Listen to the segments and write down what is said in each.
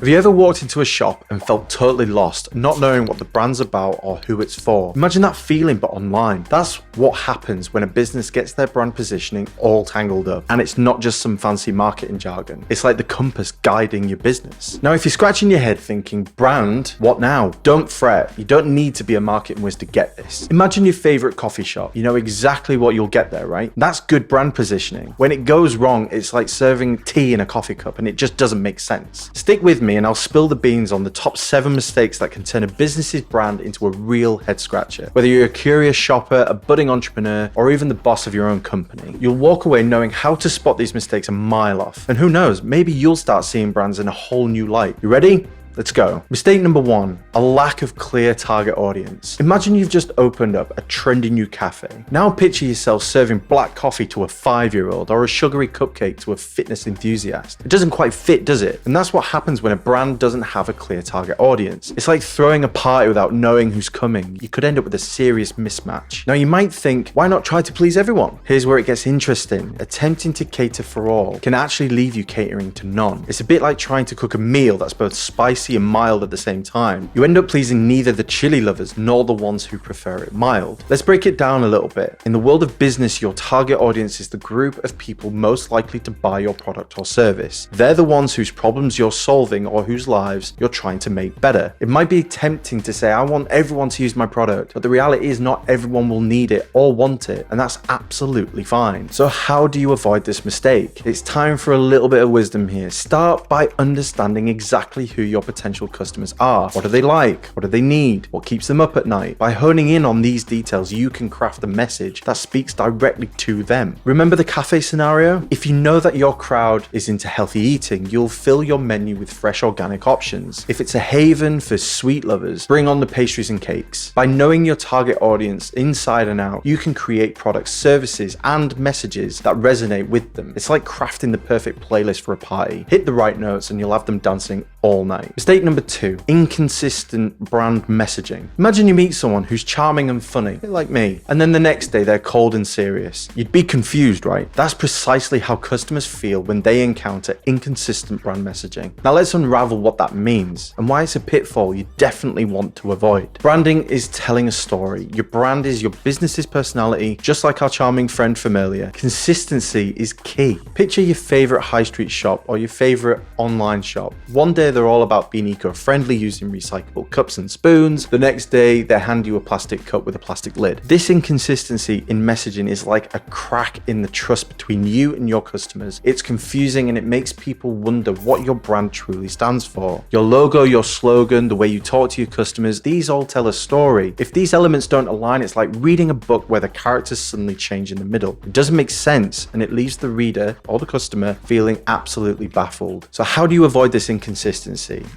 Have you ever walked into a shop and felt totally lost, not knowing what the brand's about or who it's for? Imagine that feeling, but online. That's what happens when a business gets their brand positioning all tangled up. And it's not just some fancy marketing jargon. It's like the compass guiding your business. Now, if you're scratching your head thinking, brand, what now? Don't fret. You don't need to be a marketing whiz to get this. Imagine your favorite coffee shop. You know exactly what you'll get there, right? That's good brand positioning. When it goes wrong, it's like serving tea in a coffee cup and it just doesn't make sense. Stick with me and I'll spill the beans on the top 7 mistakes that can turn a business's brand into a real head scratcher. Whether you're a curious shopper, a budding entrepreneur, or even the boss of your own company, you'll walk away knowing how to spot these mistakes a mile off. And who knows, maybe you'll start seeing brands in a whole new light. You ready? Let's go. Mistake number 1, a lack of clear target audience. Imagine you've just opened up a trendy new cafe. Now picture yourself serving black coffee to a 5-year-old or a sugary cupcake to a fitness enthusiast. It doesn't quite fit, does it? And that's what happens when a brand doesn't have a clear target audience. It's like throwing a party without knowing who's coming. You could end up with a serious mismatch. Now you might think, why not try to please everyone? Here's where it gets interesting. Attempting to cater for all can actually leave you catering to none. It's a bit like trying to cook a meal that's both spicy and mild at the same time. You end up pleasing neither the chili lovers nor the ones who prefer it mild. Let's break it down a little bit. In the world of business, your target audience is the group of people most likely to buy your product or service. They're the ones whose problems you're solving or whose lives you're trying to make better. It might be tempting to say, I want everyone to use my product, but the reality is not everyone will need it or want it, and that's absolutely fine. So how do you avoid this mistake? It's time for a little bit of wisdom here. Start by understanding exactly who your potential customers are. What do they like? What do they need? What keeps them up at night? By honing in on these details, you can craft a message that speaks directly to them. Remember the cafe scenario? If you know that your crowd is into healthy eating, you'll fill your menu with fresh organic options. If it's a haven for sweet lovers, bring on the pastries and cakes. By knowing your target audience inside and out, you can create products, services, and messages that resonate with them. It's like crafting the perfect playlist for a party. Hit the right notes and you'll have them dancing all night. Mistake number 2, inconsistent brand messaging. Imagine you meet someone who's charming and funny, like me, and then the next day they're cold and serious. You'd be confused, right? That's precisely how customers feel when they encounter inconsistent brand messaging. Now let's unravel what that means and why it's a pitfall you definitely want to avoid. Branding is telling a story. Your brand is your business's personality, just like our charming friend from earlier. Consistency is key. Picture your favorite high street shop or your favorite online shop. One day they're all about being eco-friendly using recyclable cups and spoons. The next day they hand you a plastic cup with a plastic lid. This inconsistency in messaging is like a crack in the trust between you and your customers. It's confusing and it makes people wonder what your brand truly stands for. Your logo, your slogan, the way you talk to your customers, these all tell a story. If these elements don't align, it's like reading a book where the characters suddenly change in the middle. It doesn't make sense and it leaves the reader or the customer feeling absolutely baffled. So how do you avoid this inconsistency?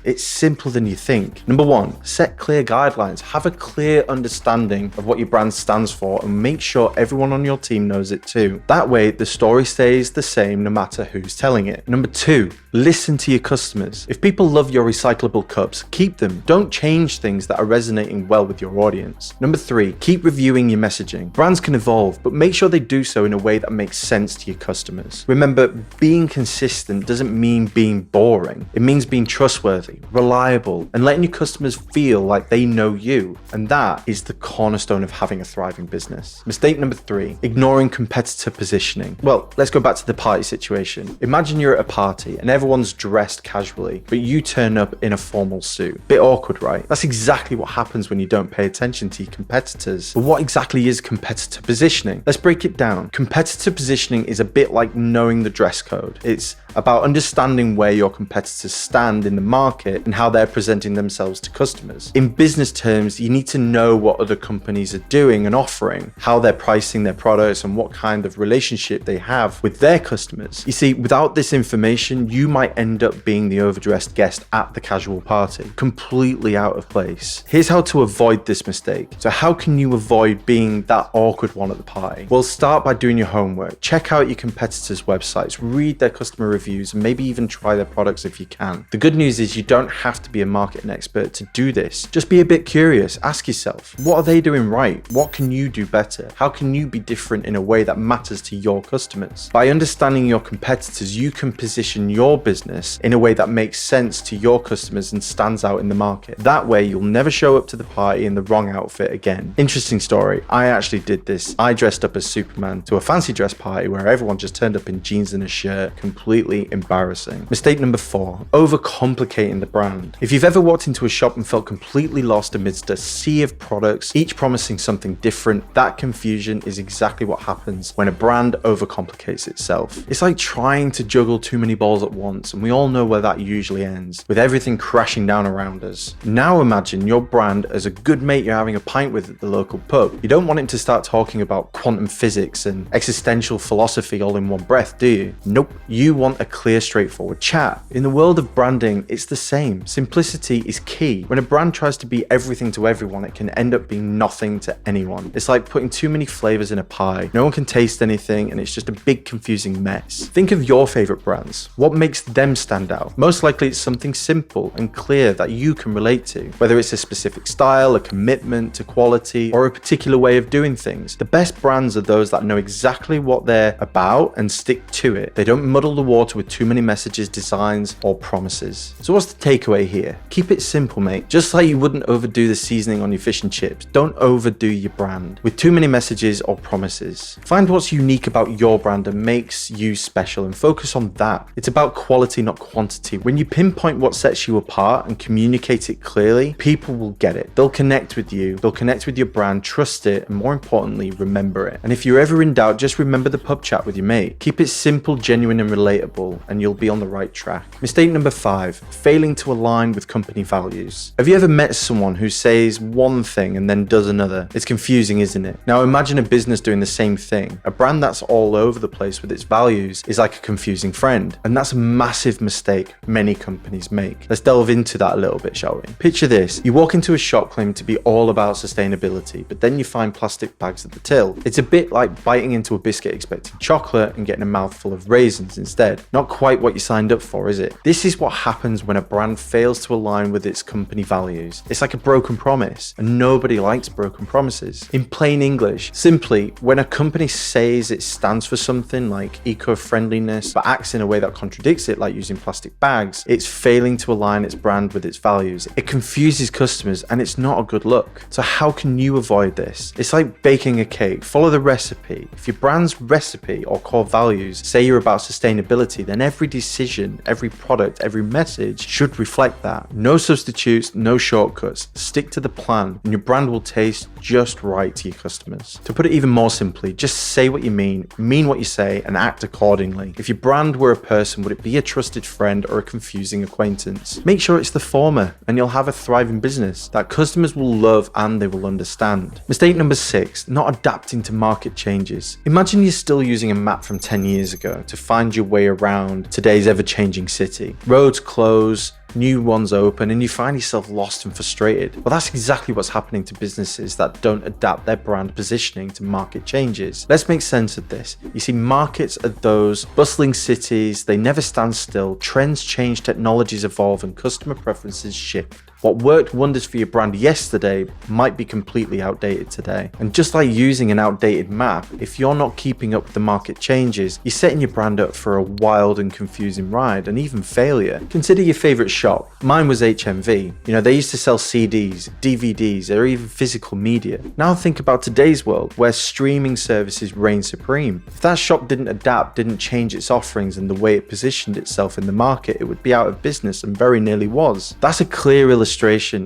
It's simpler than you think. Number 1, set clear guidelines. Have a clear understanding of what your brand stands for and make sure everyone on your team knows it too. That way, the story stays the same no matter who's telling it. Number 2, listen to your customers. If people love your recyclable cups, keep them. Don't change things that are resonating well with your audience. Number 3, keep reviewing your messaging. Brands can evolve, but make sure they do so in a way that makes sense to your customers. Remember, being consistent doesn't mean being boring. It means being trustworthy, reliable, and letting your customers feel like they know you. And that is the cornerstone of having a thriving business. Mistake number 3, ignoring competitor positioning. Well, let's go back to the party situation. Imagine you're at a party and everyone's dressed casually, but you turn up in a formal suit. Bit awkward, right? That's exactly what happens when you don't pay attention to your competitors. But what exactly is competitor positioning? Let's break it down. Competitor positioning is a bit like knowing the dress code. It's about understanding where your competitors stand in the market and how they're presenting themselves to customers. In business terms, you need to know what other companies are doing and offering, how they're pricing their products, and what kind of relationship they have with their customers. You see, without this information, you might end up being the overdressed guest at the casual party, completely out of place. Here's how to avoid this mistake. So how can you avoid being that awkward one at the party? Well, start by doing your homework. Check out your competitors' websites, read their customer reviews, and maybe even try their products if you can. The good good news is you don't have to be a marketing expert to do this. Just be a bit curious. Ask yourself, what are they doing right? What can you do better? How can you be different in a way that matters to your customers? By understanding your competitors, you can position your business in a way that makes sense to your customers and stands out in the market. That way, you'll never show up to the party in the wrong outfit again. Interesting story. I actually did this. I dressed up as Superman to a fancy dress party where everyone just turned up in jeans and a shirt. Completely embarrassing. Mistake number 4, overcomplicating the brand. If you've ever walked into a shop and felt completely lost amidst a sea of products, each promising something different, that confusion is exactly what happens when a brand overcomplicates itself. It's like trying to juggle too many balls at once, and we all know where that usually ends, with everything crashing down around us. Now imagine your brand as a good mate you're having a pint with at the local pub. You don't want him to start talking about quantum physics and existential philosophy all in one breath, do you? Nope. You want a clear, straightforward chat. In the world of branding, it's the same. Simplicity is key. When a brand tries to be everything to everyone, it can end up being nothing to anyone. It's like putting too many flavors in a pie. No one can taste anything, and it's just a big confusing mess. Think of your favorite brands. What makes them stand out? Most likely it's something simple and clear that you can relate to, whether it's a specific style, a commitment to quality, or a particular way of doing things. The best brands are those that know exactly what they're about and stick to it. They don't muddle the water with too many messages, designs, or promises. So what's the takeaway here? Keep it simple, mate. Just like you wouldn't overdo the seasoning on your fish and chips, don't overdo your brand with too many messages or promises. Find what's unique about your brand and makes you special and focus on that. It's about quality, not quantity. When you pinpoint what sets you apart and communicate it clearly, people will get it. They'll connect with you, they'll connect with your brand, trust it, and more importantly, remember it. And if you're ever in doubt, just remember the pub chat with your mate. Keep it simple, genuine, and relatable, and you'll be on the right track. Mistake number 5, failing to align with company values. Have you ever met someone who says one thing and then does another? It's confusing, isn't it? Now imagine a business doing the same thing. A brand that's all over the place with its values is like a confusing friend, and that's a massive mistake many companies make. Let's delve into that a little bit, shall we? Picture this. You walk into a shop claiming to be all about sustainability, but then you find plastic bags at the till. It's a bit like biting into a biscuit expecting chocolate and getting a mouthful of raisins instead. Not quite what you signed up for, is it? This is what happens when a brand fails to align with its company values. It's like a broken promise, and nobody likes broken promises. In plain English, simply, when a company says it stands for something like eco-friendliness, but acts in a way that contradicts it, like using plastic bags, it's failing to align its brand with its values. It confuses customers, and it's not a good look. So how can you avoid this? It's like baking a cake. Follow the recipe. If your brand's recipe or core values say you're about sustainability, then every decision, every product, every message should reflect that. No substitutes, no shortcuts. Stick to the plan, and your brand will taste just right to your customers. To put it even more simply, just say what you mean what you say, and act accordingly. If your brand were a person, would it be a trusted friend or a confusing acquaintance? Make sure it's the former, and you'll have a thriving business that customers will love and they will understand. Mistake number 6, not adapting to market changes. Imagine you're still using a map from 10 years ago to find your way around today's ever-changing city. Roads close, new ones open, and you find yourself lost and frustrated. Well, that's exactly what's happening to businesses that don't adapt their brand positioning to market changes. Let's make sense of this. You see, markets are those bustling cities. They never stand still. Trends change, technologies evolve, and customer preferences shift. What worked wonders for your brand yesterday might be completely outdated today. And just like using an outdated map, if you're not keeping up with the market changes, you're setting your brand up for a wild and confusing ride, and even failure. Consider your favorite shop. Mine was HMV. They used to sell CDs, DVDs, or even physical media. Now think about today's world, where streaming services reign supreme. If that shop didn't adapt, didn't change its offerings and the way it positioned itself in the market, it would be out of business, and very nearly was. That's a clear illustration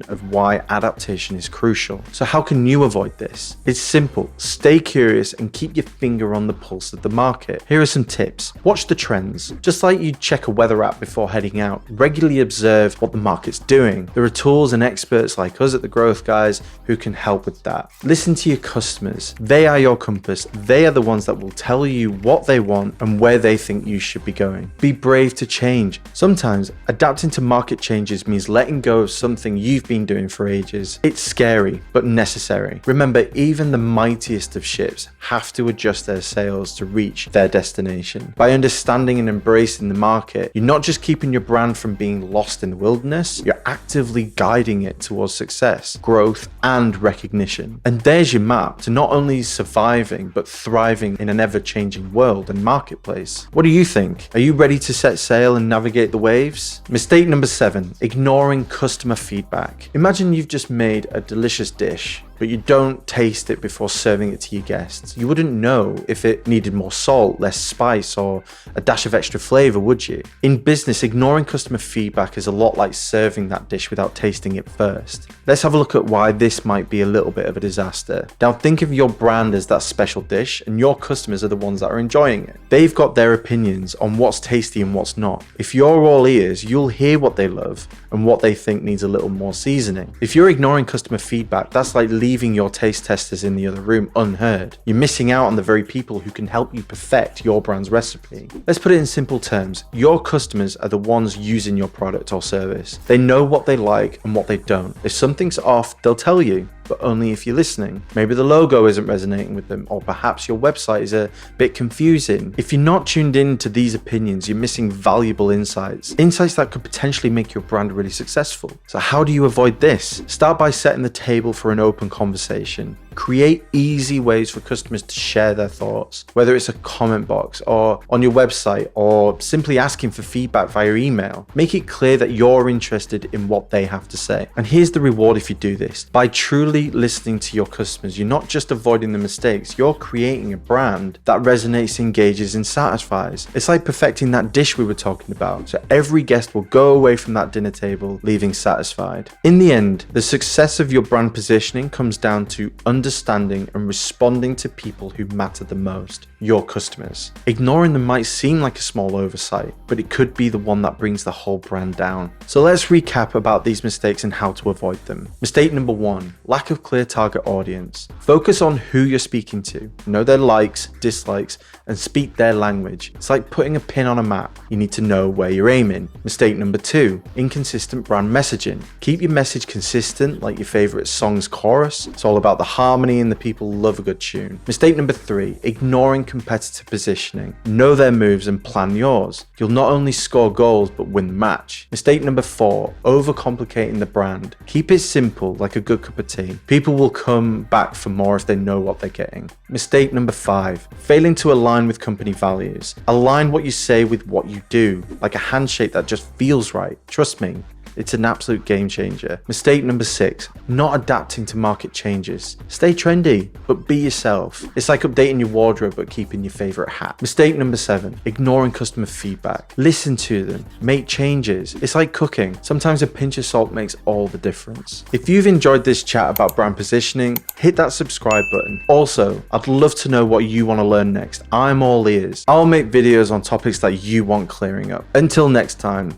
of why adaptation is crucial. So how can you avoid this? It's simple. Stay curious and keep your finger on the pulse of the market. Here are some tips. Watch the trends. Just like you'd check a weather app before heading out, regularly observe what the market's doing. There are tools and experts like us at The Growth Guys who can help with that. Listen to your customers. They are your compass. They are the ones that will tell you what they want and where they think you should be going. Be brave to change. Sometimes adapting to market changes means letting go of something you've been doing for ages. It's scary, but necessary. Remember, even the mightiest of ships have to adjust their sails to reach their destination. By understanding and embracing the market, you're not just keeping your brand from being lost lost in the wilderness, you're actively guiding it towards success, growth, and recognition. And there's your map to not only surviving, but thriving in an ever-changing world and marketplace. What do you think? Are you ready to set sail and navigate the waves? Mistake number 7, ignoring customer feedback. Imagine you've just made a delicious dish, but you don't taste it before serving it to your guests. You wouldn't know if it needed more salt, less spice, or a dash of extra flavor, would you? In business, ignoring customer feedback is a lot like serving that dish without tasting it first. Let's have a look at why this might be a little bit of a disaster. Now think of your brand as that special dish, and your customers are the ones that are enjoying it. They've got their opinions on what's tasty and what's not. If you're all ears, you'll hear what they love and what they think needs a little more seasoning. If you're ignoring customer feedback, that's like leaving your taste testers in the other room unheard. You're missing out on the very people who can help you perfect your brand's recipe. Let's put it in simple terms. Your customers are the ones using your product or service. They know what they like and what they don't. If something's off, they'll tell you, but only if you're listening. Maybe the logo isn't resonating with them, or perhaps your website is a bit confusing. If you're not tuned in to these opinions, you're missing valuable insights that could potentially make your brand really successful. So how do you avoid this? Start by setting the table for an open conversation. Create easy ways for customers to share their thoughts, whether it's a comment box or on your website, or simply asking for feedback via email. Make it clear that you're interested in what they have to say. And here's the reward if you do this. By truly listening to your customers, you're not just avoiding the mistakes, you're creating a brand that resonates, engages, and satisfies. It's like perfecting that dish we were talking about, so every guest will go away from that dinner table leaving satisfied. In the end, the success of your brand positioning comes down to understanding and responding to people who matter the most, your customers. Ignoring them might seem like a small oversight, but it could be the one that brings the whole brand down. So let's recap about these mistakes and how to avoid them. Mistake number 1, lack of clear target audience. Focus on who you're speaking to. Know their likes, dislikes, and speak their language. It's like putting a pin on a map. You need to know where you're aiming. Mistake number 2, inconsistent brand messaging. Keep your message consistent, like your favorite song's chorus. It's all about the harmony and the people love a good tune. Mistake number 3, ignoring competitor positioning. Know their moves and plan yours. You'll not only score goals, but win the match. Mistake number 4, overcomplicating the brand. Keep it simple, like a good cup of tea. People will come back for more if they know what they're getting. Mistake number 5, failing to align with company values. Align what you say with what you do, like a handshake that just feels right. Trust me, it's an absolute game changer. Mistake number 6, not adapting to market changes. Stay trendy, but be yourself. It's like updating your wardrobe but keeping your favorite hat. Mistake number 7, ignoring customer feedback. Listen to them, make changes. It's like cooking. Sometimes a pinch of salt makes all the difference. If you've enjoyed this chat about brand positioning, hit that subscribe button. Also, I'd love to know what you want to learn next. I'm all ears. I'll make videos on topics that you want clearing up. Until next time,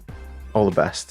all the best.